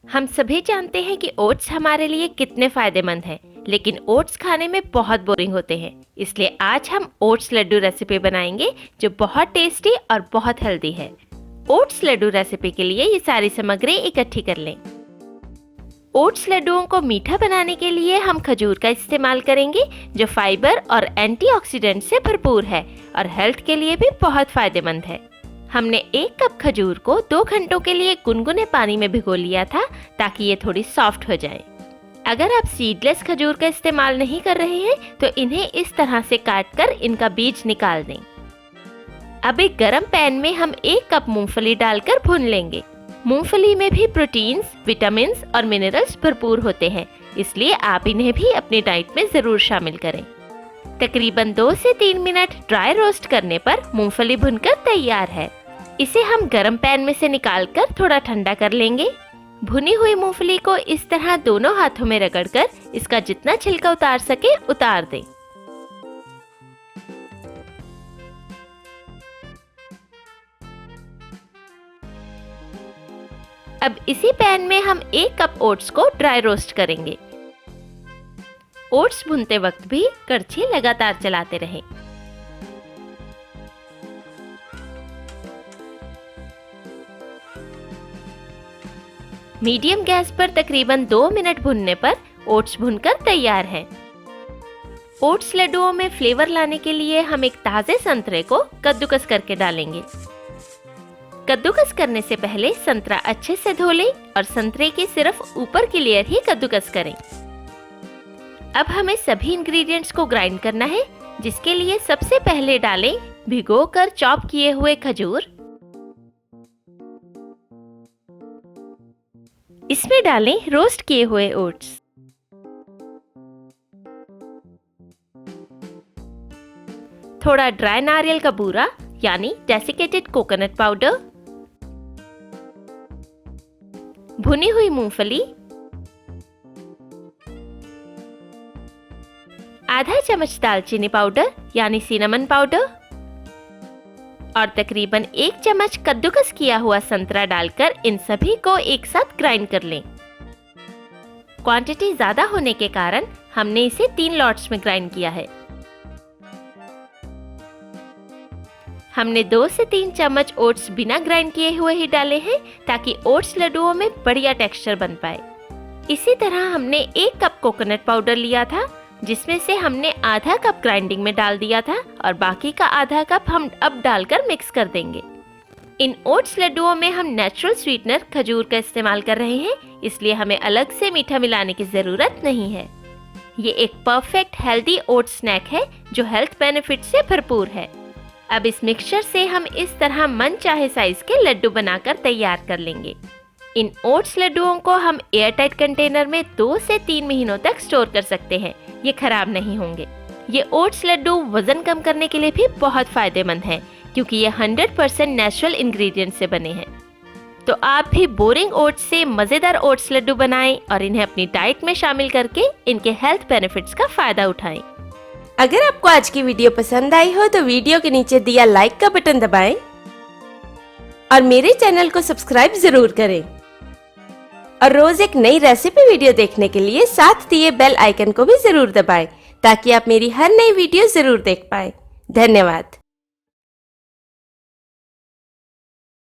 हम सभी जानते हैं कि ओट्स हमारे लिए कितने फायदेमंद हैं, लेकिन ओट्स खाने में बहुत बोरिंग होते हैं। इसलिए आज हम ओट्स लड्डू रेसिपी बनाएंगे जो बहुत टेस्टी और बहुत हेल्दी है। ओट्स लड्डू रेसिपी के लिए ये सारी सामग्री इकट्ठी कर लें। ओट्स लड्डुओं को मीठा बनाने के लिए हम खजूर का इस्तेमाल करेंगे जो फाइबर और एंटीऑक्सीडेंट से भरपूर है और हेल्थ के लिए भी बहुत फायदेमंद है। हमने 1 कप खजूर को 2 घंटों के लिए गुनगुने पानी में भिगो लिया था ताकि ये थोड़ी सॉफ्ट हो जाए। अगर आप सीडलेस खजूर का इस्तेमाल नहीं कर रहे हैं तो इन्हें इस तरह से काटकर इनका बीज निकाल दें। अब एक गरम पैन में हम 1 कप मूंगफली डालकर भून लेंगे। मूंगफली में भी प्रोटीन्स, विटामिन और मिनरल्स भरपूर होते हैं, इसलिए आप इन्हें भी अपनी डाइट में जरूर शामिल करें। तकरीबन 2 से 3 मिनट ड्राई रोस्ट करने पर मूंगफली भुनकर तैयार है। इसे हम गरम पैन में से निकालकर थोड़ा ठंडा कर लेंगे। भुनी हुई मूंगफली को इस तरह दोनों हाथों में रगड़कर इसका जितना छिलका उतार सके उतार दें। अब इसी पैन में हम 1 कप ओट्स को ड्राई रोस्ट करेंगे। ओट्स भूनते वक्त भी कड़छी लगातार चलाते रहें। मीडियम गैस पर तकरीबन 2 मिनट भुनने पर ओट्स भुनकर तैयार हैं। ओट्स लड्डुओं में फ्लेवर लाने के लिए हम एक ताजे संतरे को कद्दूकस करके डालेंगे। कद्दूकस करने से पहले संतरा अच्छे से धो लें और संतरे की सिर्फ ऊपर की लेयर ही कद्दूकस करें। अब हमें सभी इंग्रेडिएंट्स को ग्राइंड करना है, जिसके लिए सबसे पहले डालें भिगोकर चॉप किए हुए खजूर। इसमें डालें रोस्ट किए हुए ओट्स। थोड़ा ड्राई नारियल का बूरा यानी डेसिकेटेड कोकोनट पाउडर, भुनी हुई मूंगफली, आधा चम्मच दालचीनी पाउडर यानी सिनेमन पाउडर और तकरीबन 1 चम्मच कद्दूकस किया हुआ संतरा डालकर इन सभी को एक साथ ग्राइंड कर लें। क्वांटिटी ज्यादा होने के कारण हमने इसे 3 लॉट्स में ग्राइंड किया है। हमने 2 से 3 चम्मच ओट्स बिना ग्राइंड किए हुए ही डाले हैं ताकि ओट्स लड्डुओं में बढ़िया टेक्सचर बन पाए। इसी तरह हमने 1 कप कोकोनट पाउडर लिया था, जिसमें से हमने आधा कप ग्राइंडिंग में डाल दिया था और बाकी का आधा कप हम अब डालकर मिक्स कर देंगे। इन ओट्स लड्डुओं में हम नेचुरल स्वीटनर खजूर का इस्तेमाल कर रहे हैं, इसलिए हमें अलग से मीठा मिलाने की जरूरत नहीं है। ये एक परफेक्ट हेल्दी ओट्स स्नैक है जो हेल्थ बेनिफिट से भरपूर है। अब इस मिक्सचर से हम इस तरह मन चाहे साइज के लड्डू बनाकर तैयार कर लेंगे। इन ओट्स लड्डुओं को हम एयर टाइट कंटेनर में 2 से 3 महीनों तक स्टोर कर सकते हैं, ये खराब नहीं होंगे। ये ओट्स लड्डू वजन कम करने के लिए भी बहुत फायदेमंद हैं, क्योंकि ये 100% नेचुरल इंग्रेडिएंट से बने हैं। तो आप भी बोरिंग ओट्स से मजेदार ओट्स लड्डू बनाएं और इन्हें अपनी डाइट में शामिल करके इनके हेल्थ बेनिफिट्स का फायदा उठाएं। अगर आपको आज की वीडियो पसंद आई हो तो वीडियो के नीचे दिया लाइक का बटन दबाएं और मेरे चैनल को सब्सक्राइब जरूर करें। और रोज एक नई रेसिपी वीडियो देखने के लिए साथ दिए बेल आइकन को भी जरूर दबाएं ताकि आप मेरी हर नई वीडियो जरूर देख पाएं। धन्यवाद।